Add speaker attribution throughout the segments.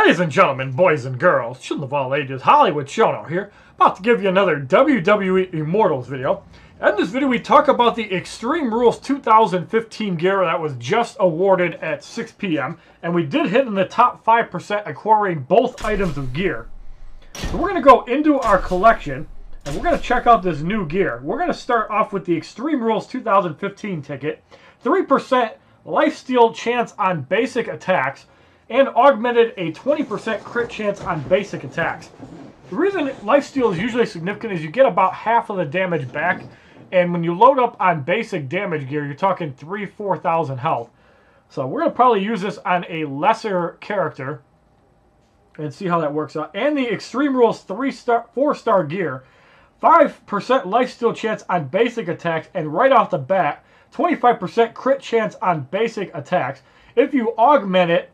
Speaker 1: Ladies and gentlemen, boys and girls, children of all ages, HollywoodShono here, about to give you another WWE Immortals video. In this video we talk about the Extreme Rules 2015 gear that was just awarded at 6 p.m. and we did hit in the top 5% acquiring both items of gear. So we're going to go into our collection and we're going to check out this new gear. We're going to start off with the Extreme Rules 2015 ticket, 3% lifesteal chance on basic attacks, and augmented a 20% crit chance on basic attacks. The reason lifesteal is usually significant is you get about half of the damage back, and when you load up on basic damage gear, you're talking 3,000–4,000 health. So we're going to probably use this on a lesser character and see how that works out. And the Extreme Rules 4-star gear, 5% lifesteal chance on basic attacks, and right off the bat, 25% crit chance on basic attacks. If you augment it,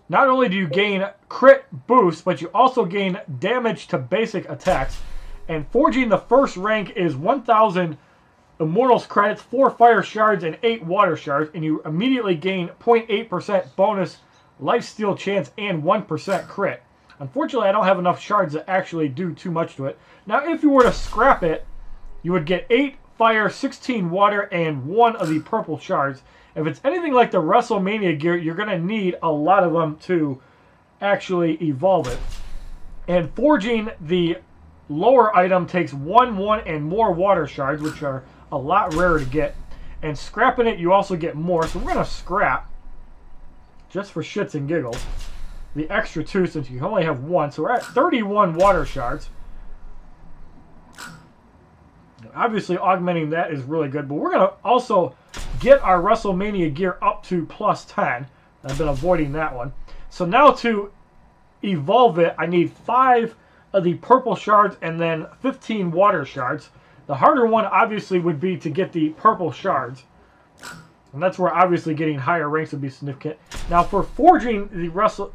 Speaker 1: not only do you gain crit boost, but you also gain damage to basic attacks. And forging the first rank is 1,000 Immortals credits, 4 fire shards, and 8 water shards. And you immediately gain 0.8% bonus lifesteal chance and 1% crit. Unfortunately, I don't have enough shards to actually do too much to it. Now, if you were to scrap it, you would get 8 fire, 16 water, and 1 of the purple shards. If it's anything like the Wrestlemania gear, you're going to need a lot of them to actually evolve it. And forging the lower item takes 1 and more water shards, which are a lot rarer to get. And scrapping it, you also get more. So we're going to scrap, just for shits and giggles, the extra 2 since you only have 1. So we're at 31 water shards. Obviously, augmenting that is really good, but we're going to also get our Wrestlemania gear up to +10. I've been avoiding that one. So now to evolve it, I need 5 of the purple shards and then 15 water shards. The harder one, obviously, would be to get the purple shards. And that's where, obviously, getting higher ranks would be significant. Now, for forging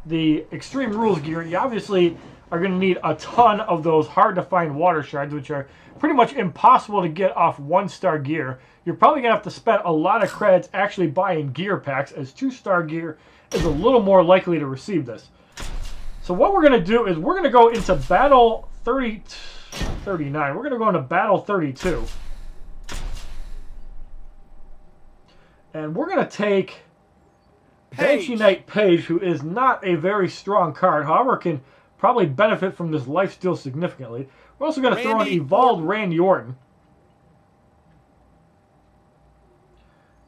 Speaker 1: the Extreme Rules gear, you obviously are going to need a ton of those hard-to-find water shards, which are pretty much impossible to get off 1-star gear. You're probably going to have to spend a lot of credits actually buying gear packs, as 2-star gear is a little more likely to receive this. So what we're going to do is we're going to go into Battle 39. We're going to go into Battle 32. And we're going to take Banshee Knight Page, who is not a very strong card, however can probably benefit from this lifesteal significantly. We're also going to throw in Evolved Randy Orton.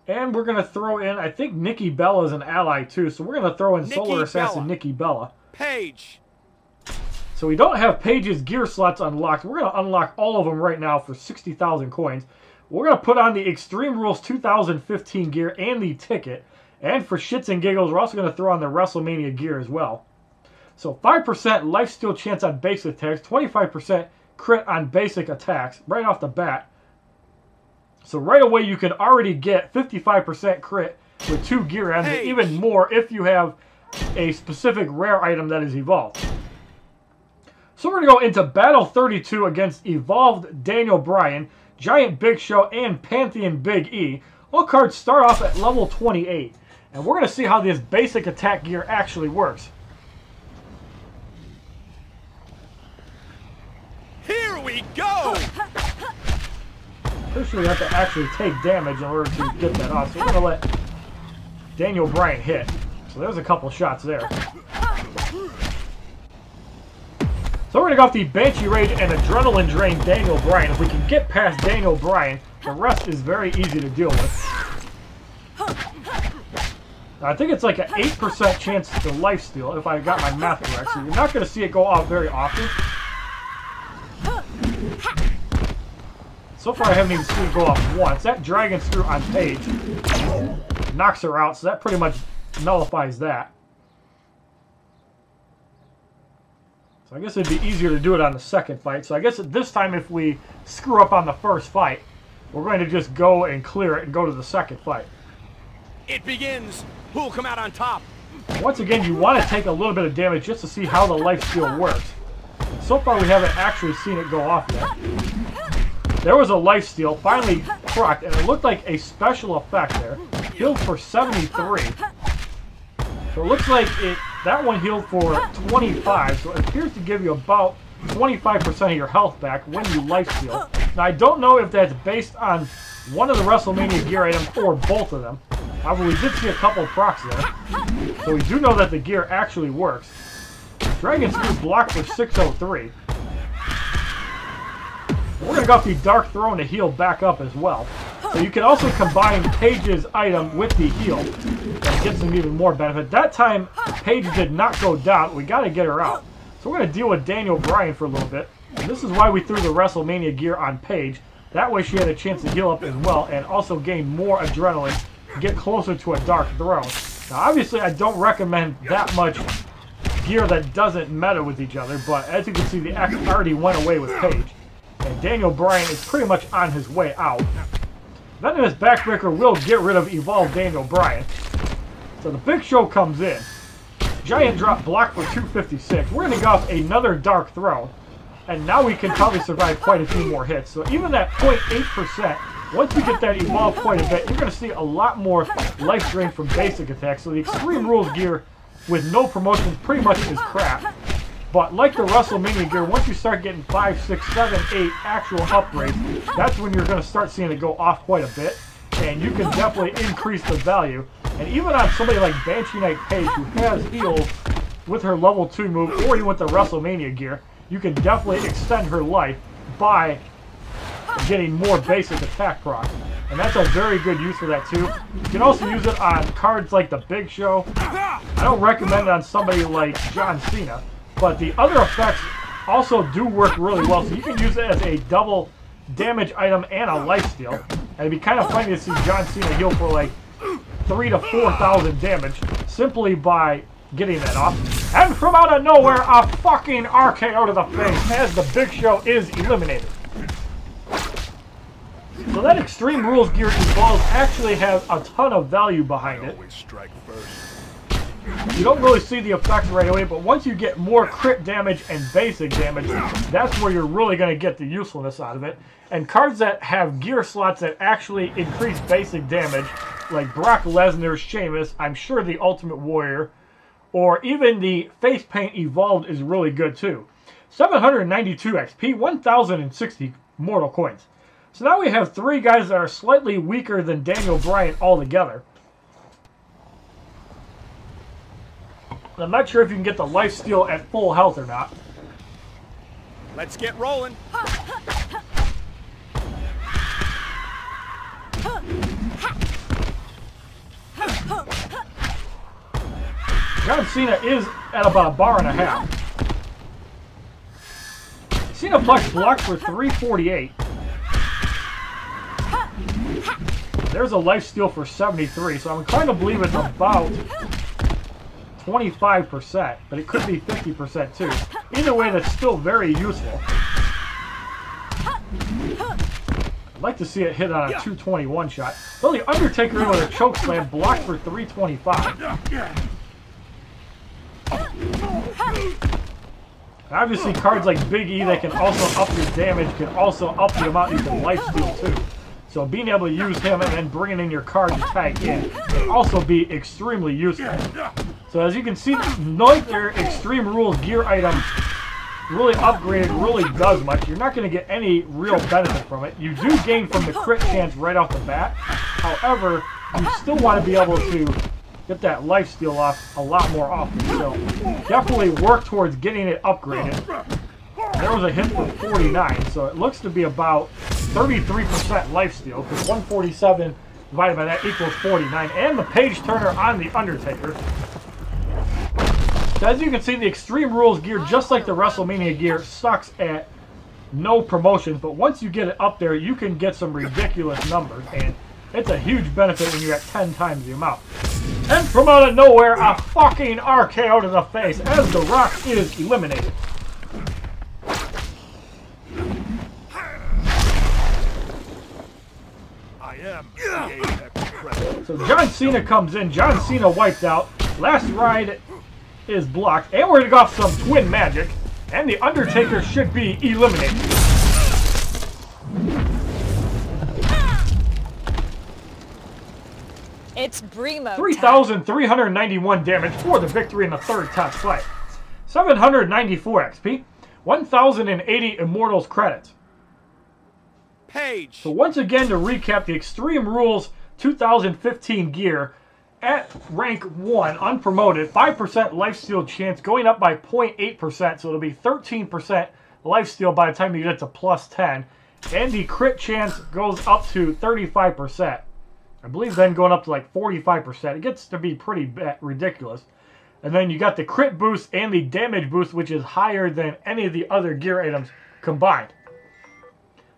Speaker 1: And we're going to throw in, I think Nikki Bella is an ally too, so we're going to throw in Solar Assassin Nikki Bella.
Speaker 2: Page.
Speaker 1: So we don't have Page's gear slots unlocked. We're going to unlock all of them right now for 60,000 coins. We're going to put on the Extreme Rules 2015 gear and the ticket. And for shits and giggles, we're also going to throw on the WrestleMania gear as well. So 5% lifesteal chance on basic attacks, 25% crit on basic attacks right off the bat. So right away you can already get 55% crit with 2 gear ends, and even more if you have a specific rare item that is evolved. So we're going to go into Battle 32 against Evolved Daniel Bryan, Giant Big Show, and Pantheon Big E. All cards start off at level 28. And we're going to see how this basic attack gear actually works.
Speaker 2: Here we go!
Speaker 1: Pretty sure you have to actually take damage in order to get that off. So we're going to let Daniel Bryan hit. So there's a couple shots there. So we're going to go off the Banshee Rage and Adrenaline Drain Daniel Bryan. If we can get past Daniel Bryan, the rest is very easy to deal with. Now, I think it's like an 8% chance to lifesteal, if I got my math correct. So you're not going to see it go off very often. So far, I haven't even seen it go off once. That Dragon Screw on Paige knocks her out, so that pretty much nullifies that. So I guess it'd be easier to do it on the second fight. So I guess at this time, if we screw up on the first fight, we're going to just go and clear it and go to the second fight.
Speaker 2: It begins. Who'll come out on top?
Speaker 1: Once again, you want to take a little bit of damage just to see how the lifesteal works. So far, we haven't actually seen it go off yet. There was a lifesteal, finally procced, and it looked like a special effect there. Healed for 73. So it looks like it That one healed for 25, so it appears to give you about 25% of your health back when you lifesteal. Now, I don't know if that's based on one of the WrestleMania gear items or both of them. However, we did see a couple of procs there. So we do know that the gear actually works. Dragon Screw blocked for 603. We're going to go off the Dark Throne to heal back up as well. So you can also combine Paige's item with the heal and get some even more benefit. That time, Paige did not go down. We got to get her out. So we're going to deal with Daniel Bryan for a little bit. And this is why we threw the WrestleMania gear on Paige. That way she had a chance to heal up as well and also gain more adrenaline to get closer to a Dark Throne. Now obviously I don't recommend that much gear that doesn't meta with each other, but as you can see the X already went away with Paige. And Daniel Bryan is pretty much on his way out. Venomous Backbreaker will get rid of Evolved Daniel Bryan. So the Big Show comes in. Giant Drop block for 256. We're going to go off another Dark Throne. And now we can probably survive quite a few more hits. So even that 0.8%, once you get that evolved quite a bit, you're going to see a lot more life drain from basic attacks. So the Extreme Rules gear with no promotions pretty much is crap. But like the WrestleMania gear, once you start getting 5, 6, 7, 8 actual upgrades, that's when you're going to start seeing it go off quite a bit. And you can definitely increase the value. And even on somebody like Banshee Knight Paige, who has heals with her level 2 move, or even with the WrestleMania gear, you can definitely extend her life by getting more basic attack procs. And that's a very good use for that too. You can also use it on cards like the Big Show. I don't recommend it on somebody like John Cena, but the other effects also do work really well. So you can use it as a double damage item and a lifesteal. And it'd be kind of funny to see John Cena heal for like 3,000 to 4,000 damage simply by getting that off. And from out of nowhere, a fucking RKO to the face as the Big Show is eliminated. So that Extreme Rules gear Evolve actually has a ton of value behind it. You don't really see the effects right away, but once you get more crit damage and basic damage, that's where you're really going to get the usefulness out of it. And cards that have gear slots that actually increase basic damage, like Brock Lesnar, Sheamus, I'm sure the Ultimate Warrior, or even the Face Paint Evolved is really good too. 792 XP, 1,060 Mortal Coins. So now we have 3 guys that are slightly weaker than Daniel Bryan altogether. I'm not sure if you can get the lifesteal at full health or not.
Speaker 2: Let's get rolling.
Speaker 1: John Cena is at about 1.5 bars. Cineplex blocked for 348. There's a lifesteal for 73, so I'm inclined to believe it's about 25%, but it could be 50% too. Either way, that's still very useful. I'd like to see it hit on a 221 shot. Well, the Undertaker with a choke slam blocked for 325. Obviously, cards like Big E that can also up your damage can also up the amount you can lifesteal too. So being able to use him and then bringing in your card to tag in can also be extremely useful. So as you can see, neither Extreme Rules gear item really upgraded really does much. You're not going to get any real benefit from it. You do gain from the crit chance right off the bat. However, you still want to be able to get that lifesteal off a lot more often. So definitely work towards getting it upgraded. There was a hit for 49, so it looks to be about 33% lifesteal, because 147 divided by that equals 49, and the page turner on the Undertaker. So as you can see, the Extreme Rules gear, just like the WrestleMania gear, sucks at no promotions, but once you get it up there, you can get some ridiculous numbers, and it's a huge benefit when you're at 10 times the amount. And from out of nowhere, a fucking RKO to the face as The Rock is eliminated. So John Cena comes in. John Cena wiped out. Last ride is blocked. And we're going to go off some twin magic. And the Undertaker should be eliminated.
Speaker 3: It's Bremo.
Speaker 1: 3,391 damage for the victory in the third test fight. 794 XP. 1,080 Immortals credits.
Speaker 2: Page.
Speaker 1: So once again, to recap, the Extreme Rules 2015 gear at rank 1, unpromoted, 5% lifesteal chance, going up by 0.8%, so it'll be 13% lifesteal by the time you get to plus 10. And the crit chance goes up to 35%. I believe then going up to like 45%. It gets to be pretty ridiculous. And then you got the crit boost and the damage boost, which is higher than any of the other gear items combined.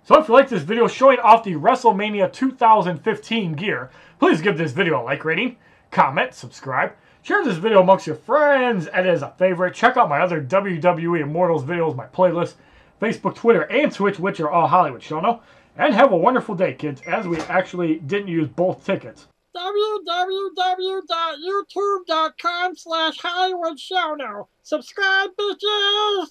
Speaker 1: So if you like this video showing off the Wrestlemania 2015 gear, please give this video a like rating, comment, subscribe, share this video amongst your friends, and as a favorite, check out my other WWE Immortals videos, my playlist, Facebook, Twitter, and Twitch, which are all HollywoodShono. And have a wonderful day, kids, as we actually didn't use both tickets.
Speaker 4: www.youtube.com/HollywoodShono. Subscribe, bitches!